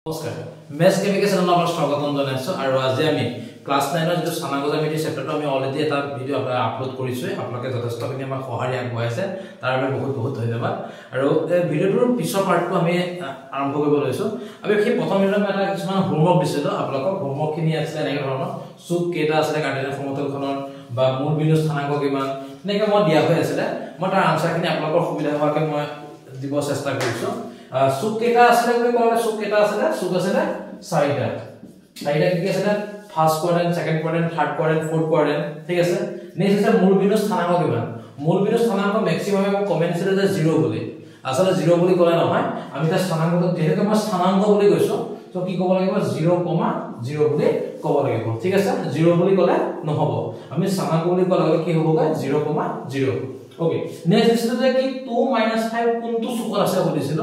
নমস্কাৰ maths chemical চেনেলত আপোনাক স্বাগতম জনাইছো আৰু আজি আমি ক্লাস 9 ৰ যেটো সানাগোজামিতি চেপ্টাৰটো আমি অলৰেডি এটা ভিডিও আপলোড কৰিছো আপোনালোকে যথেষ্টখিনি আমাক সহায় আগবঢ়াইছে তাৰ বাবে বহুত বহুত ধন্যবাদ আৰু এই ভিডিওটোৰ পিছৰ পাৰ্টটো আমি আৰম্ভ কৰিব লৈছো আমি সেই প্ৰথম ভিডিওত এটা কিছুমান হোমৱৰ্ক দিছিলো আপোনালোকক হোমৱৰ্কখিনি আছে এনেকৈ ধৰণৰ সুখ কেটা আছে কাৰ্ডিনেল সমতলখনৰ বা মূল বিন্দু স্থানাংক কিমান এনেকৈ মই দিয়া হৈ আছিল মই তাৰ আনসাৰখিনি আপোনালোকৰ সুবিধা হোৱাকৈ মই দিব চেষ্টা কৰিছো সুখ কেটা আছে বুলি ক'লে সুখ কেটা আছে সুখ আছে চাৰিটা কি আছে first quadrant second quadrant third quadrant fourth quadrant ঠিক আছে নেক্সট আছে মূল বিন্দু স্থানাঙ্ক কিমান মূল বিন্দু স্থানাঙ্ক ম্যাক্সিমাম কমেন্ট ছিল যে 0 বুলি আসলে 0 বুলি ক'লে নহয় আমি তা স্থানাঙ্কটো যেহেতু মই স্থানাঙ্ক বুলি কৈছো তো কি ক'ব লাগিব 0,0 বুলি ক'ব লাগিব ঠিক আছে 0 বুলি ক'লে নহব আমি স্থানাঙ্ক বুলি ক'লে কি হ'বগা 0,0 ओके नेक्स्ट दिसलो जे कि 2 - 5 কোনটো সুখৰ আছে বলিছিল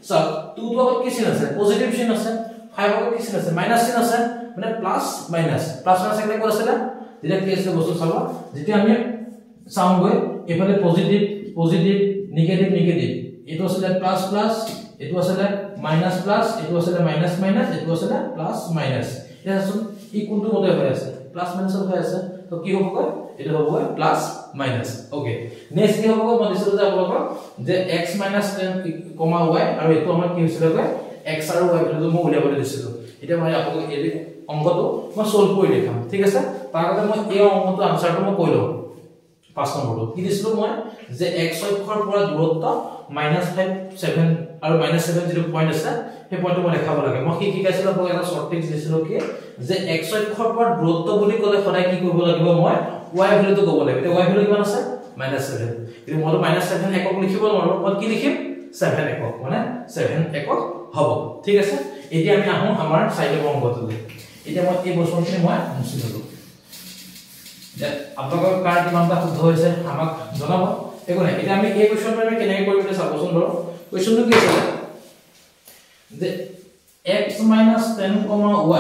সো 2 টো আগত কি চিন আছে পজিটিভ চিন আছে 5 আগত কি চিন আছে মাইনাস চিন আছে মানে প্লাস মাইনাস কেনে কৰি আছে যেতিয়া কি আছে বস্তু চাবা যেতিয়া আমি চাওঁ গৈ এফালে পজিটিভ পজিটিভ নেগেটিভ নেগেটিভ এটো আছে প্লাস প্লাস এটো আছে মাইনাস প্লাস এটো আছে মাইনাস মাইনাস এটো আছে প্লাস মাইনাস এটা আছে ই কোনটো মতে হৈ আছে প্লাস মাইনাস হৈ আছে তো কি হ'ব এটা হ'ব প্লাস মাইনাস ওকে নেক্সট কি হ'ব বলিছিল যে আপোনালোকৰ যে x - 10, y আৰু এটো আমাৰ কি হৈছিল x আৰু y ভ্যালুটো মই উলিয়াবলৈ দিছিলো এটা মই আপোনালোকক এই অংকটো মই সলভ কৰি দেখাম ঠিক আছে তাৰ আগতে মই এই অংকটো আনসাৰটো মই কৈ লওঁ 5 নম্বৰটো কি দিছিলো মই যে x অক্ষৰ পৰা দূৰত্ব -5 7 আৰু -7 যিটো পইণ্ট আছে সেই পইণ্টটো মই দেখাব লাগে মই কি শিকাইছিলো আপোনাক এটা শৰ্ট ট্ৰিক দিছিলো কি যে x অক্ষৰ পৰা দূৰত্ব বুলি ক'লে সদায় কি কৰিব লাগিব মই y ভ্যালুটো ক'ব লাগিব এটা y ভ্যালু কিমান আছে -7 কিন্তু মই -7 একক লিখিব নোৱাৰো মই কি লিখিম 7 একক মানে 7 একক হ'ব ঠিক আছে এতিয়া আমি আহো আমাৰ সাইডৰ অংকটোলৈ এতিয়া মই এই বস্তুখিনি মই মুছি দিলো যে আপোনালোকৰ কাৰ কিমানটা শুদ্ধ হৈছে আমাক জনাব একো নাই এতিয়া আমি এই কোৱেশ্চনটো আমি কেনেকৈ কৰিম এটা চাবচোন ধৰ কোৱেশ্চনটো কি আছে যে x - 10,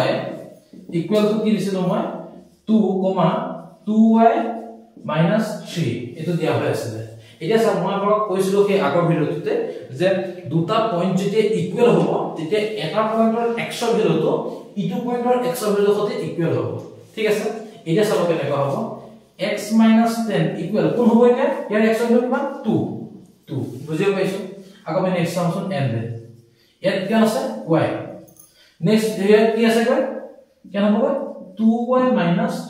y ইকুৱেল টু কি দিছিলো মই 2,2y - 3 এটো দিয়া হৈ আছে এতিয়া সব মই আপোনাক কৈছিলো কি আগৰ ভিডিওতে যে দুটা পইণ্ট যেতিয়া ইকুৱেল হ'ব তেতিয়া এটা পইণ্টৰ x ৰ ভ্যালুটো ইটো পইণ্টৰ x ৰ ভ্যালুৰ সৈতে ইকুৱেল হ'ব ঠিক আছে এতিয়া চাব কেনেকৈ হ'ব x - 10 ইকুৱেল কোন হ'ব এতিয়া ইয়াৰ x ৰ ভ্যালু কিমান 2 বুজি পাইছো আকৌ আমি নেক্সট চামচোন n দে ইয়াত কি আছে y নেক্সট ইয়াত কি আছে কয় কেন হ'ব 2y -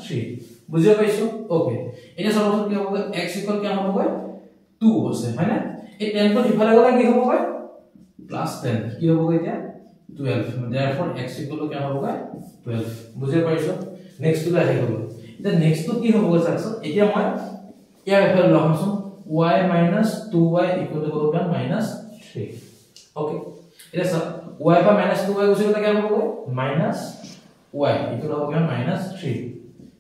3 বুজি পাইছো ওকে এতিয়া চাবচোন কি হ'ব x ইকুৱেল কেন হ'ব 2 আছে হয়নে এই 10 টো ইফালে গলে কি হ'ব +10 কি হ'ব এতিয়া 12 therefore x ইকুৱেল টু কেন হ'ব 12 বুজি পাইছো নেক্সট টু আহি গ'ল এতিয়া নেক্সট টু কি হ'ব চাওকচোন এতিয়া মই ইয়াৰ ইফালে লখামচোন y - 2y equal to -3 okay এটা সব y পা -2y গুছি গলে কেন হ'ব -y ইকুৱেল হ'ব -3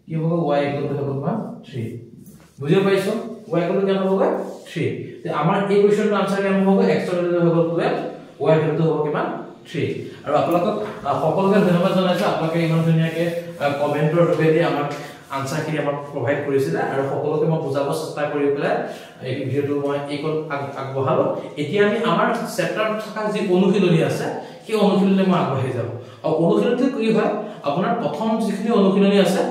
কি হ'ব y ইকুৱেল টু হ'ব 3 বুজি পাইছো y ইকুৱেল টু কেন হ'ব 3 তে আমাৰ এই কোৱেশ্চনটোৰ আনসাৰ কেন হ'ব x ৰ ভ্যালু হ'ব 12 y ভ্যালুটো হ'ব কিমান 3 আৰু আপোনালোকক সকলোকে ধন্যবাদ জনাইছো আপোনালোকে ইমান ধুনীয়াকৈ কমেন্টৰ যোগেদি আমাক আনসাৰখিনি আমাক প্ৰভাইড কৰিছিল আৰু সকলোকে মই বুজাব চেষ্টা কৰি পেলাই এই ভিডিওটো মই এইকল আগবঢ়ালো এতিয়া আমি আমাৰ চেপ্টাৰত থকা যি অনুশীলনী আছে সেই অনুশীলনী মই আগবঢ়াই যাব আৰু অনুশীলনীটো কি হয় আপোনাৰ প্ৰথম যিখিনি অনুশীলনী আছে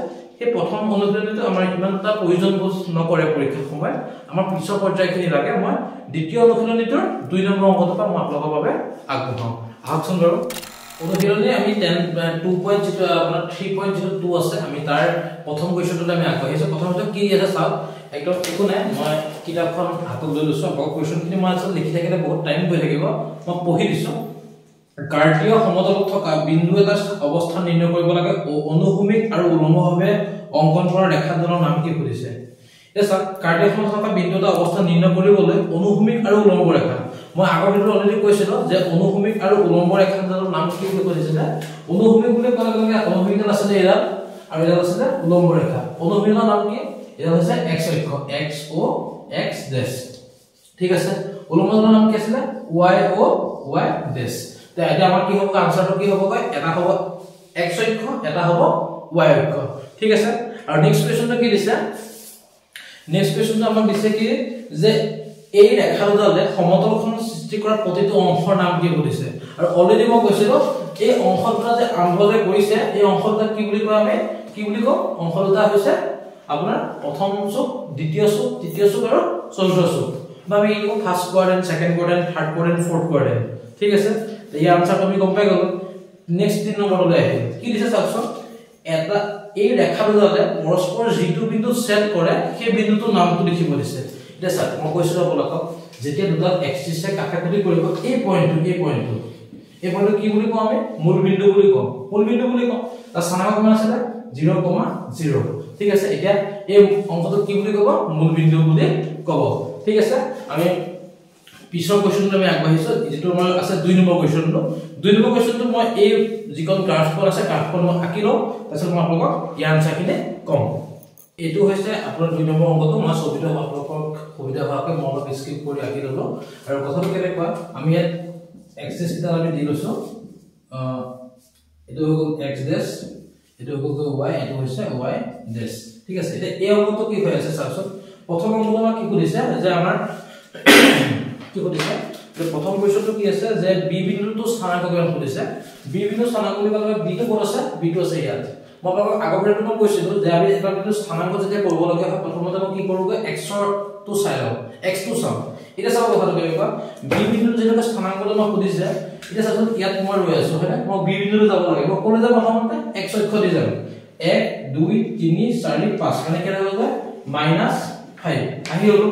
এই প্ৰথম অনুশীলনীটো আমাৰ ইমানটা প্ৰয়োজন নকৰে পৰীক্ষাৰ সময়ত আমাৰ পিছৰ পৰ্যায়খিনি লাগে মই দ্বিতীয় অনুশীলনীটোৰ 2 নম্বৰ অংকটো মই আপোনালোকৰ বাবে আগবঢ়াম আহকচোন বাৰু অনুশীলনী আমি 2.0 আপোনাৰ 3.02 আছে আমি তাৰ প্ৰথম কোৱেশ্চনটো আমি আগবঢ়াইছো প্ৰথমতে কি আছে চাও একদম একো নাই মই কিতাপখন হাতত লৈ লৈছো আৰু কোৱেশ্চনখিনি মই আছে লিখি থাকিলে বহুত টাইম গৈ থাকিব মই পঢ়ি দিছো কাৰ্ডীয় সমতলত থকা বিন্দু এটা অৱস্থা নিৰ্ণয় কৰিব লাগে অনুভূমিক আৰু উলম্বভাৱে অংকন কৰা ৰেখাখনৰ নাম কি কৰিছে এসা কাৰ্ডীয় সমতলত থকা বিন্দু এটা অৱস্থা নিৰ্ণয় কৰিবলৈ অনুভূমিক আৰু উলম্ব ৰেখা মই আগৰ ভিডিওত অলৰেডি কৈছিলো যে অনুভূমিক আৰু উলম্ব ৰেখাখনৰ নাম কি কৰিছে অনুভূমিক বুলি ক'লে অনুভূমিক আছে যে এৰা আৰু এৰা আছে উলম্ব ৰেখা অনুভূমিকৰ নাম কি এৰা হৈছে x অক্ষ x o x ডেশ ঠিক আছে উলম্বৰ নাম কি আছিল y o y ডেশ তে এতিয়া আমাৰ কি হ'ব আনসাৰটো কি হ'ব এটা হ'ব x অক্ষ এটা হ'ব y অক্ষ ঠিক আছে আৰু নেক্সট কোৱেশ্চনটো কি দিছে নেক্সট কোৱেশ্চনটো আমাক দিছে কি যে এই ৰেখাডালে সমতলখন সৃষ্টি কৰা প্ৰতিটো অংশৰ নাম কি কৰিছে আৰু অলৰেডি মই কৈছিলো এই অংশটা যে আৰম্ভ যে কৰিছে এই অংশটা কি বুলি কয় আমি কি বুলি কওঁ অংশটা হৈছে আপোনাৰ প্ৰথম চুক দ্বিতীয় চুক তৃতীয় চুক আৰু চতুৰ্থ চুক বা আমি কি কওঁ ফাৰ্স্ট কোৱাড্ৰেন্ট সেকেন্ড কোৱাড্ৰেন্ট থাৰ্ড কোৱাড্ৰেন্ট ফৰ্থ কোৱাড্ৰেন্ট ঠিক আছে এই আনসাৰ আমি গম পাই গলো নেক্সট 3 নম্বৰলৈ আহিল কি দিছে চাওকচোন এটা এই ৰেখাডালে পৰস্পৰ যিটো বিন্দু ছেদ কৰে সেই বিন্দুটোৰ নামটো লিখিব দিছে এটা স্যাৰ মই কৈছো আপোনাক যেতিয়া দুটা এক্সিসে কাটাকুটি কৰিব এই পইণ্টটো কি বুলি কওঁ আমি মূল বিন্দু বুলি কওঁ তাৰ স্থানাংক কিমান আছে 0,0 ঠিক আছে এতিয়া এই অংকটো কি বুলি ক'ব মূল বিন্দু বুলি ক'ব ঠিক আছে আমি পিছৰ কোৱেশ্চনটো আমি আগবাঢ়িছো যেটো আমাৰ আছে 2 নম্বৰ কোৱেশ্চনটো মই এই যিকন গ্ৰাফখন আছে গ্ৰাফখন মই আঁকি লওঁ তাৰপিছত মই আপোনাক ইয়াৰ আনসাৰখিনি কম এটো হৈছে আপোনাৰ 2 নম্বৰ অংকটো মই ছবিটো আপোনালোকক সুবিধা হোৱাকৈ মই অলপ স্কিপ কৰি আঁকি ললো আৰু কথাটো কেনেকুৱা আমি ইয়াত এক্সিস এটা আমি দি লৈছো এটো হ'ল x ডেশ এটো হ'ল y এটো হৈছে y ডেশ ঠিক আছে এটা এই অংকটো কি হৈ আছে চাওকচোন প্ৰথম অংকটো আমাৰ কি কৰিছে যে আমাৰ কি কৰিছে যে প্ৰথম কোৱেশ্চনটো কি আছে যে b বিন্দুটো স্থানাংক কিমান কৰিছে b বিন্দু স্থানাংক বুলি ক'লে b টো ক'ত আছে b টো আছে ইয়াত মই আপোনাক আগৰ ভিডিঅ'ত মই কৈছিলো যে আমি এটা বিন্দু স্থানাংক যেতিয়া কৰিব লগা হয় প্ৰথমতে মই কি কৰোঁ x ৰ টো চাই লওঁ x টো চাওঁ এটা চাও কথাটো কেনেকুৱা b বিন্দুৰ যেনেকৈ স্থানাংকটো মই সুধিছে এটা চাচোন ইয়াত মই ৰৈ আছো হয় মই b বিন্দুলৈ যাব লাগে মই কোনে যাব প্ৰথমতে x অক্ষ দি যাম 1 2 3 4 5 মানে কেনে হ'ব -5 আহি হলো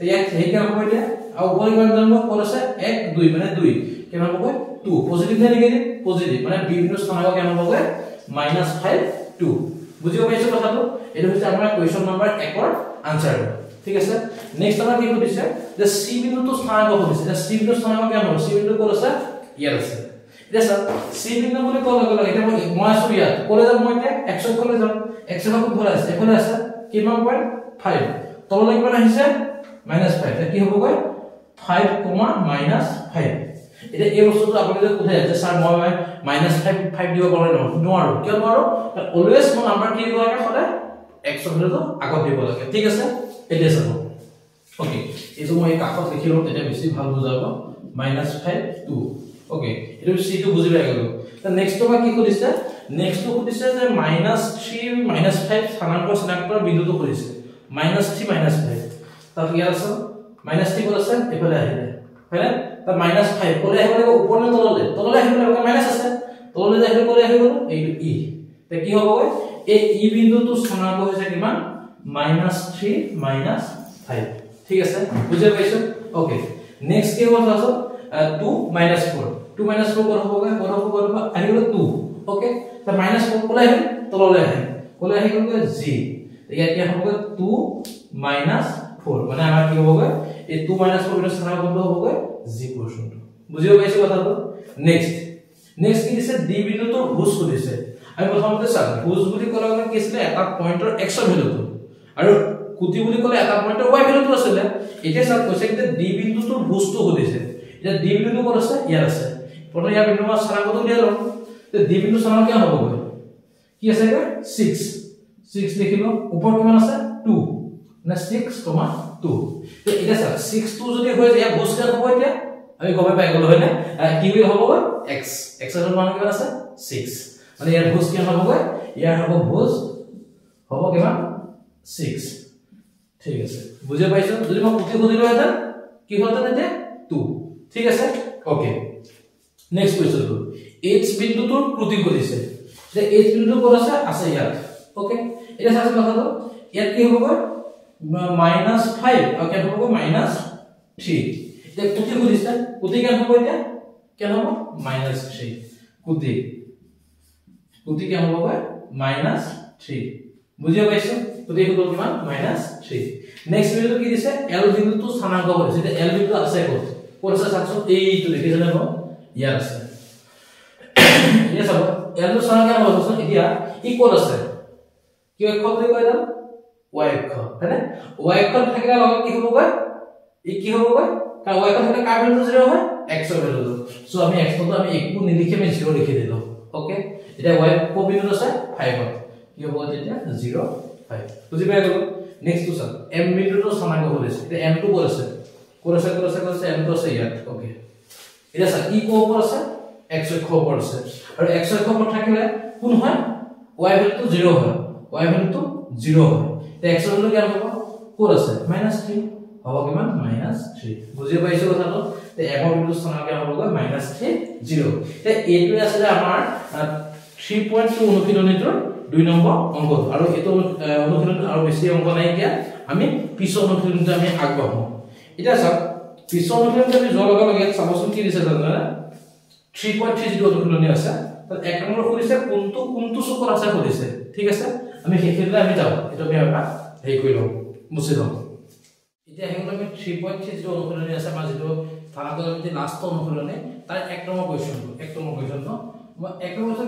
ইয়াত হেই কাম হ'ব এতিয়া আৰু ওপৰ কিমান জানো কোন আছে 1 2 মানে 2 কিমান হ'ব 2 পজিটিভ নে নিগেটিভ পজিটিভ মানে b বিন্দুৰ স্থানাংক কিমান হ'ব -5 2 বুজিব পাইছো কথাটো এটো হৈছে আমাৰ কোৱেশ্চন নম্বৰ 1 ৰ আনসাৰ ঠিক আছে নেক্সট আমাৰ কি কৰিছে যে c বিন্দুটো স্থানাংক কৰিছে যে c বিন্দুৰ স্থানাংক কিমান হ'ব c বিন্দু ক'ত আছে ইয়াত আছে এটা স্যার c বিন্দু বুলি ক'লে লাগে এটা মই আছো ইয়াত ক'লে যাম মই এতিয়া x অক্ষলৈ যাম x অক্ষ ঘৰ আছে এফালে আছে কিমান পইণ্ট 5 তললৈ কিমান আহিছে -5 এটা কি হ'ব গৈ 5, -5 এটা এই বস্তুটো আপোনালোকে কোথায় আছে স্যার মই -5 দিব পাৰো নোৱাৰো কিয় নোৱাৰো অলৱেজ মই নাম্বাৰ কি দিব লাগে সদায় x অক্ষটো আগত দিব লাগে ঠিক আছে এতিয়া চাব ওকে এইটো মই কাষত লিখি লওঁ তেতিয়া বেছি ভাল বুজাব -5 2 ওকে এটো c টো বুজি পাই গলো তা নেক্সট টকা কি কৰিছে নেক্সট টো কৰিছে যে -3 -5 স্থানাংক চিনাক্তৰ বিন্দুটো কৰিছে -3 -5 তাত ইয়াৰ আছে -3 ক'ত আছে এফালে আহিলে হয়নে তা -5 ক'লে আহিব লাগিব ওপৰলৈ তললৈ আহিব লাগিব মাইনাস আছে তললৈ যাই ক'লে আহিব এইটো e তে কি হ'ব এই e বিন্দুটো স্থানাংক হৈছে কিমান -3 -5 ঠিক আছে বুজি পাইছো ওকে নেক্সট কি হ'ব আছে 2 -4 2 -4 ক'ত হ'ব আহিব 2 ওকে তা -4 ক'লে আহিব তললৈ আহিব g ইয়াত কি হ'ব 2 -4 মানে আমাৰ কি হ'ব এই 2 -4 বিন্দু স্থানাংক কোনটো হ'ব g পোৰচনটো বুজিব পাইছো কথাটো নেক্সট কি দিছে d বিন্দুটো ভুজ কৰিছে আমি প্ৰথমতে চাম ভুজ বুলি ক'লে কি আছিল এটা পইণ্টৰ x ৰ ভ্যালুটো আৰু কুটি বুলি ক'লে এটা পইণ্টৰ y ভ্যালুটো আছিল এতিয়া চাওক কৈছে যে d বিন্দুটোৰ ভুজটো সুধিছে এতিয়া d বিন্দুটো ক'ত আছে ইয়াত আছে প্ৰথমে ইয়াৰ বিন্দুৰ স্থানাংকটো দিয়া লওঁ তে d বিন্দুৰ স্থানাংক কি হ'ব কি আছে 6 লিখিলো ওপৰ কিমান আছে 2 না 6,2 তে এটা চাওক 6 যদি হৈ যায় ভুজ কিমান হ'ব এতিয়া আমি গমে পাই গলো হয় না কি বুলি হ'ব x এর মান কিমান আছে 6 মানে ইয়াৰ ভুজ কিমান হ'ব ইয়াৰ হ'ব ভুজ হ'ব কিমান 6 ঠিক আছে বুজি পাইছো যদি মই কুটি খুদিলো এটা কি হলতে তেতিয়া 2 ঠিক আছে ওকে নেক্সট কোৱেশ্চন h বিন্দুটোৰ প্ৰতি কৰিছে যে h বিন্দুটো ক'ত আছে ইয়াত ওকে এটা চাওক কথাটো ইয়াত কি হ'ব -5 আৰু কি হ'ব -3 এতিয়া কুটি খুদিছে কুটি কেন হ'ব এতিয়া কেন হ'ব -3 কুটি কেন হ'ব -3 বুজি পাইছো কুটি হ'ব কিমান -3 নেক্সট বিন্দুটো কি দিছে l বিন্দুটো স্থানাংক কৰিছে এতিয়া l বিন্দুটো আছে ক'ত আছে চাওকচোন এইটো লিখি জানো ইয়াত আছে এতিয়া চাব l টো স্থানাংক কেন হ'ব এতিয়া ই ক'ত আছে কি অক্ষ বুলি কয় দাম y অক্ষ হয়নে y অক্ষ থাকিলে লগে কি হ'ব ই কি হ'ব কাৰণ y অক্ষ থাকিলে কাৰ ভ্যালু 0 হয় x ৰ ভ্যালু সো আমি x টো আমি একো নিলিখি আমি 0 লিখি দিলো ওকে এতিয়া y কো বিন্দু আছে 5 কি হ'ব তেতিয়া 0 5 বুজি পাই গলো নেক্সট টু চাও m বিন্দুটো স্থানাংক কৰিছে এতিয়া m টো ক'ত আছে m টো আছে ইয়াত ওকে এটা চাওক ই কো ওপৰ আছে x অক্ষ ওপৰত আছে আৰু x অক্ষ ওপৰত থাকিলে কোন হয় y ভ্যালুটো 0 হয় y ভ্যালুটো 0 হয় তে x ভ্যালু কি হ'ব ক'ত আছে -3 হ'ব কিমান -3 বুজি পাইছো কথাটো তে m ৰ বিন্দু স্থানৰ কি হ'ব 3 0 তে এইটো আছে যে আমাৰ 3.2 অনুশীলনীটোৰ 2 নম্বৰ অংক আৰু এটো অনুশীলনী আৰু বেছি অংক নাই কিয়া আমি পিছৰ অনুশীলনীটো আমি আগবাঢ়ো এটা চাওক পিছৰ অনুশীলনীটো আমি যোৱাৰ লগে লগে চাবচোন কি দিছে জানা 3.3 যিটো অনুশীলনী আছে তাত এক নম্বৰ কৰিছে কোনটো চুকত আছে কৰিছে ঠিক আছে আমি হেখিলে আমি যাও এটা আমি এটা হেই কৰি লও মুছি লও এতিয়া হেগল আমি 3.3 যিটো অনুশীলনী আছে আমাৰ যিটো থানাগৰ আমি লাষ্ট অনুশীলনী তাৰ এক নম্বৰ কোৱেশ্চনটো এক নম্বৰ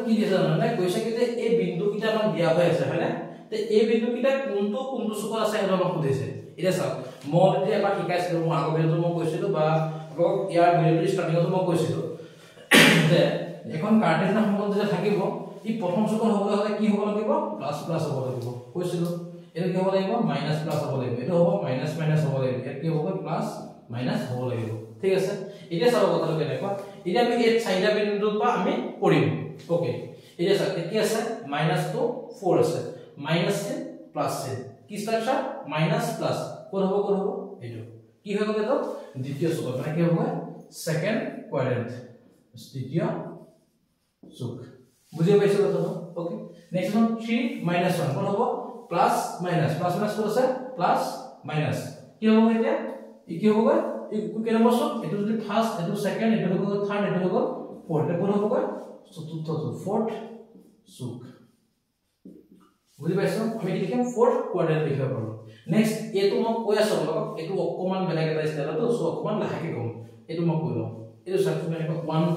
কি দিছে জানা নাই কৈছে কি যে এই বিন্দু কিটা আমাক দিয়া হৈ আছে হয়নে তে এই বিন্দু কিটা কোনটো চুকত আছে এটা আমাক সুধিছে এটা চাওক মই যেতিয়া এবাৰ শিকাইছিলো মই আগৰ ভিডিওটো মই কৈছিলো বা ইয়াৰ ভিডিওটো ষ্টাৰ্টিংটো মই কৈছিলো যে এখন কাৰ্টেনৰ সম্বন্ধ যে থাকিব ই প্ৰথম চুকত হ'ব হলে কি হ'ব লাগিব প্লাস প্লাস হ'ব লাগিব কৈছিলো এটো কি হ'ব লাগিব মাইনাস প্লাস হ'ব লাগিব এটো হ'ব মাইনাস মাইনাস হ'ব লাগিব এটো কি হ'ব প্লাস মাইনাস হ'ব লাগিব ঠিক আছে এটা চাও কথাটো কেনেকুৱা এটা আমি এই চাইডা বিন্দুৰ পৰা আমি কৰিম ওকে এটা চাওক কি আছে মাইনাস টু 4 আছে মাইনাস से प्लस से কি স্ট্রাকচার মাইনাস প্লাস কোন হ'ব এটো কি হৈ গ'ল তো দ্বিতীয় চুক মানে কি হ'ব সেকেন্ড কোয়াড্রেন্ট দ্বিতীয় চুক বুজি পাইছো কথাটো ওকে নেক্সট ওয়ান 3 -1 কোন হ'ব প্লাস মাইনাস কোন আছে প্লাস মাইনাস কি হ'ব এটা কি হ'ব এই কি নম্বৰ চুক এটো যদি ফাৰ্স্ট এটো সেকেন্ড এটো হ'ব থাৰ্ড এটো হ'ব ফোৰ্থ কোন হ'ব চতুৰ্থ ফোৰ্থ চুক বুজি পাইছো আমি লিখিম ফোৰ্থ কোয়াড্ৰেন্ট লিখিব পাৰো নেক্সট এটো মই কৈ আছো এটো অকমান বেলেগ এটা স্টাইল তো সো অকমান লাহেকে কম এটো মই কৈ লও এটো সাকচুন 1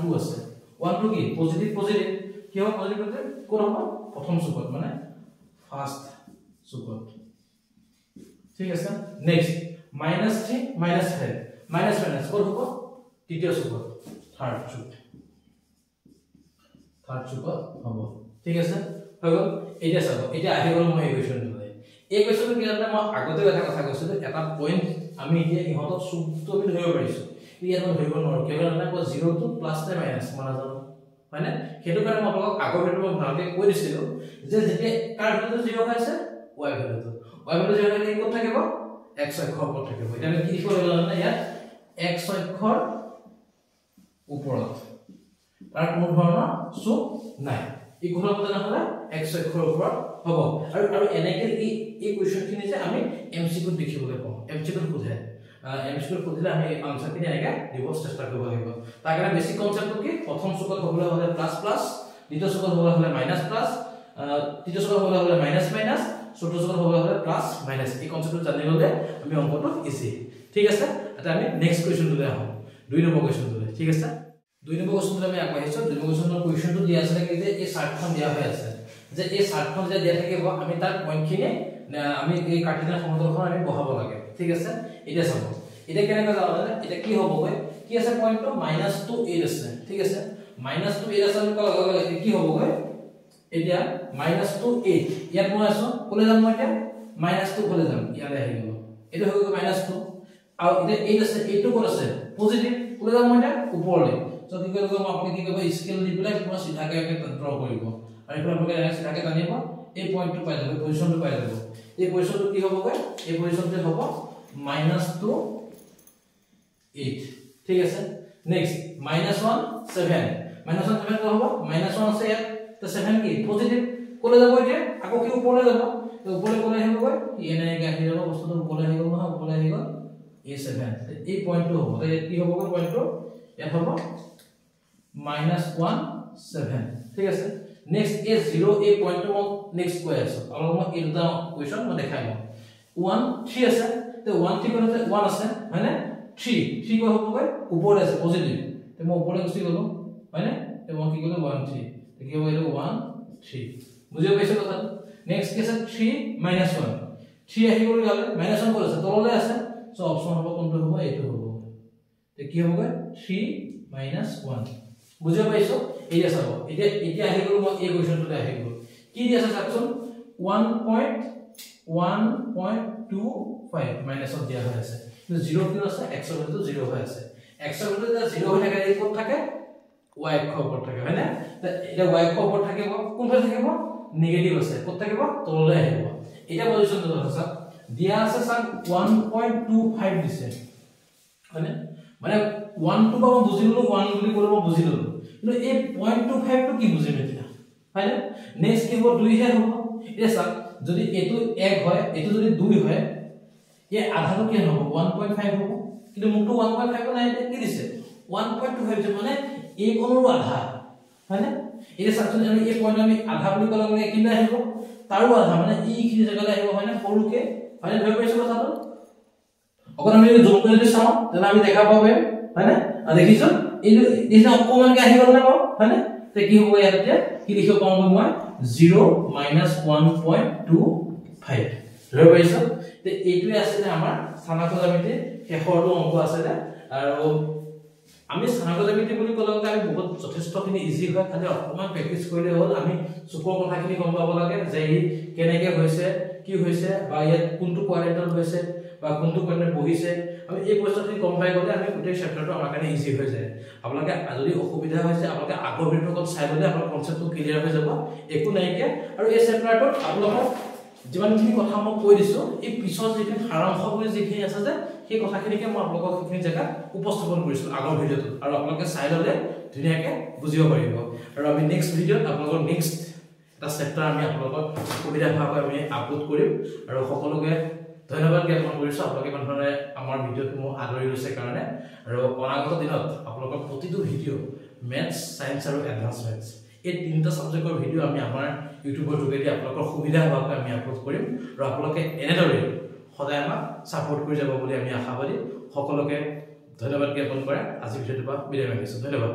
2 আছে 1 2 কি পজিটিভ কি হ'ব পজিটিভ কোন হ'ব প্ৰথম চুকত মানে ফার্স্ট চুকত ঠিক আছে নেক্সট -3 -5 মাইনাস কোন হ'ব তৃতীয় চুকত থার্ড চুকত হ'ব ঠিক আছে হৈ গ'ল এটা চাব এটা আহি গ'ল মই এই কোৱেশ্চনটো কি জানা মই আগতে এটা কথা কৈছিলো এটা পইণ্ট আমি এতিয়া ইহঁতক চুকটো আমি ধৰিব পাৰিছো ইয়াত মই ধৰিব নোৱাৰো কিয় জানা মই 0 টু প্লাস নে মাইনাস মানে জানো হয়নে সেইটো কাৰণে মই আপোনাক আগৰ ভিডিঅ'ত মই ভালকে কৈ দিছিলো যে যেতিয়া কাৰ ভ্যালুটো 0 হৈ আছে y ভ্যালুটো 0 হ'লে ক'ত থাকিব x অক্ষৰ ওপৰত থাকিব এটা আমি কি লিখিব লাগিব জানা ইয়াত x অক্ষৰ ওপৰত তাৰ কোনো ধৰণৰ চুক নাই ই কোনো কথা নহলে x অক্ষৰ ওপৰত হ'ব আৰু এনেকে এই কোৱেশ্চনখিনি যে আমি এমসিকিউ দেখিবলৈ পাওঁ এমসিকিউ খুধে এমসিকিউ খুধিলে আমি আনসাৰখিনি এনেকা দিব চেষ্টা কৰিব লাগিব তাৰ কাৰণে বেছিক কনসেপ্টটো কি প্ৰথম চুকত হ'বলৈ হলে প্লাস প্লাস দ্বিতীয় চুকত হ'বলৈ হলে মাইনাস প্লাস তৃতীয় চুকত হ'বলৈ হলে মাইনাস মাইনাস চতুৰ্থ চুকত হ'বলৈ হলে প্লাস মাইনাস এই কনসেপ্টটো জানি ললে আমি অংকটো ইজি ঠিক আছে এটা আমি নেক্সট কোৱেশ্চনটোলৈ আহো 2 নম্বৰ কোৱেশ্চনটোলৈ ঠিক আছে 2 নম্বৰ কোৱেশ্চনটো আমি আগবাঢ়িছো 2 নম্বৰ কোৱেশ্চনটো দিয়া আছে কি যে এই চাৰ্টখন দিয়া হৈ আছে যে এই চাৰ্টখন যে দিয়া থাকিব আমি তাৰ পইণ্টখিনি আমি এই কাৰ্টেনৰ সমতলখন আমি বহাব লাগে ঠিক আছে এটা চাব এটা কেনেকৈ জানা এটা কি হ'ব কি আছে পইণ্টটো -2 8 আছে ঠিক আছে -2 8 আছে আমি কলে কি হ'ব এতিয়া -2 8 ইয়াত মই আছো কলে যাম মই এতিয়া -2 কলে যাম ইয়ালে আহি গ'ল এটা হৈ গ'ল -2 আৰু এটা 8 আছে 8 টো ক'ত আছে পজিটিভ কলে যাম মই এতিয়া ওপৰলৈ তো কি কৰিব আপুনি কি কৰিব স্কেল দি পেলাই পুৰা সিধাকে ড্ৰ কৰিব আৰু এইফালে আপুনি সিধাকে টানিব এই পইণ্টটো পাই যাব পজিশনটো পাই যাব এই পজিশনটো কি হ'ব এই পজিশনটো হ'ব -2 8 ঠিক আছে নেক্সট -1 7 -1 7 হ'ব -1 আছে ইয়াত তো 7 কি পজিটিভ কলে যাব এতিয়া আকৌ কি ওপৰলৈ যাব তো ওপৰলৈ কলে আহিব কি এনেকে আহি যাব বস্তুটো ওপৰলৈ আহি গ'ল নহয় ওপৰলৈ আহি গ'ল a7 এই পইণ্টটো হ'ব কি হ'ব পইণ্টটো ইয়াত হ'ব -1 7 ঠিক আছে নেক্সট এ 0 এই পইণ্টটো মই নেক্সট কৈ আছো আৰু মই এই দুটা কোৱেশ্চন মই দেখাই লম 1 3 আছে তো 1 3 কোন আছে 1 আছে হয়নে 3 3 কো হ'ব ওপৰলৈ আছে পজিটিভ তো মই ওপৰলৈ গুচি গলো হয়নে তো মই কি গলো 1 3 তো কি হ'ব এটা 1 3 বুজি পাইছো কথা নেক্সট কি আছে 3 -1 3 আহি গ'ল গালে -1 ক'ত আছে তললৈ আছে সো অপচন হ'ব কোনটো হ'ব এইটো হ'ব তো কি হ'ব 3 -1 বুজি পাইছো এই আছে হ'ব এতিয়া আহি গ'ল মই এই কোৱেশ্চনটো আহি গ'ল কি দি আছে চাকচোন 1.1.25 মাইনাসত দিয়া হৈ আছে কিন্তু 0 কিয় আছে x এর ভ্যালু 0 হৈ আছে x এর ভ্যালু 0 হৈ থাকে এই ক'ত থাকে y অক্ষৰ ওপৰত থাকে হয় না এটা y অক্ষৰ ওপৰত থাকিব কোনফালে থাকিব নেগেটিভ আছে কত থাকিব তললৈ আহিব এটা পজিশন আছে দিয়া আছে স্যার 1.25 দিছে মানে মানে 1 টু বা বুজিলো 1 বুলি কলে মই বুজি ললো কিন্তু এই 0.25 টো কি বুজিম এতিয়া হয় না নেক্সট কি হ'ব 2 হে হ'ব এটা স্যার যদি এটো 1 হয় এটো যদি 2 হয় এই আধাটো কি হ'ব 1.5 হ'ব কিন্তু মুটো 1.5 নাই কি দিছে 1.25 যে মানে এই কোণৰ আধা হয় না এটা সাকচন আমি এই পয়েন্ট আমি আধা বুলি কলে মানে কি না আহিব তাৰো আধা মানে এই খিনি জায়গালৈ আহিব হয় না সৰুকে হয় না ধৰি পাইছো কথাটো অকন আমি জুম কৰি যদি চাও তেনে আমি দেখা পাবে হয় না আৰু দেখিছো এই যে অকমানকে আহি গল না হয় না তে কি হ'ব ইয়াতে কি লিখিব পাম মই 0 -1.25 ধৰি পাইছো তে এইটোৱে আছে আমাৰ স্থানাঙ্ক জ্যামিতি শেষৰটো অংক আছে আৰু আমি স্থানাঙ্ক জ্যামিতি বুলি কলে আমি বহুত যথেষ্টখিনি ইজি হয় খালি অকমান প্ৰেক্টিস কৰিলে হ'ল আমি সুকৰ কথাখিনি গম পাব লাগে যে ই কেনেকে হৈছে কি হৈছে বা ইয়াত কোনটো কোৱাড্ৰেন্টৰ হৈছে বা কোনটো কোৱাড্ৰেন্ট বহিছে আমি এই বস্তুখিনি গম পাই গলে আমি গোটেই চেপ্টাৰটো আমাৰ কাৰণে ইজি হৈ যায় আপোনালোকে যদি অসুবিধা হৈছে আপোনালোকে আগৰ ভিডিঅ'খন চাই গলে আপোনাৰ কনসেপ্টটো ক্লিয়াৰ হৈ যাব একো নাইকে আৰু এই চেপ্টাৰটোত আপোনালোকক যিমানখিনি কথা মই কৈ দিছো এই পিছৰ যিখিনি সাৰাংশ বুলি যিখিনি আছে যে সেই কথাখিনিকে মই আপোনালোকক সেইখিনি জায়গা উপস্থাপন কৰিছো আগৰ ভিডিঅ'টো আৰু আপোনালোকে চাই ললে ধুনীয়াকে বুজিব পাৰিব আৰু আমি নেক্সট ভিডিঅ'ত আপোনালোকৰ নেক্সট এটা চেপ্টাৰ আমি আপোনালোকক সুবিধা হোৱাকৈ আমি আপলোড কৰিম আৰু সকলোকে ধন্যবাদ জ্ঞাপন কৰিছো আপোনালোকে মানুহৰে আমাৰ ভিডিঅ'টো মই আদৰি লৈছে কাৰণে আৰু অনাগত দিনত আপোনালোকৰ প্ৰতিটো ভিডিঅ' মেথছ সায়েন্স আৰু এডভান্স মেথছ এই তিনটা সাবজেক্টৰ ভিডিঅ' আমি আমাৰ ইউটিউবৰ যোগেদি আপোনালোকৰ সুবিধা হোৱাকৈ আমি আপলোড কৰিম আৰু আপোনালোকে এনেদৰে সদায় আমাক সাপোৰ্ট কৰি যাব বুলি আমি আশাবাদী সকলোকে ধন্যবাদ জ্ঞাপন কৰে আজি ভিডিঅ'টো বিদায় মাগিছো ধন্যবাদ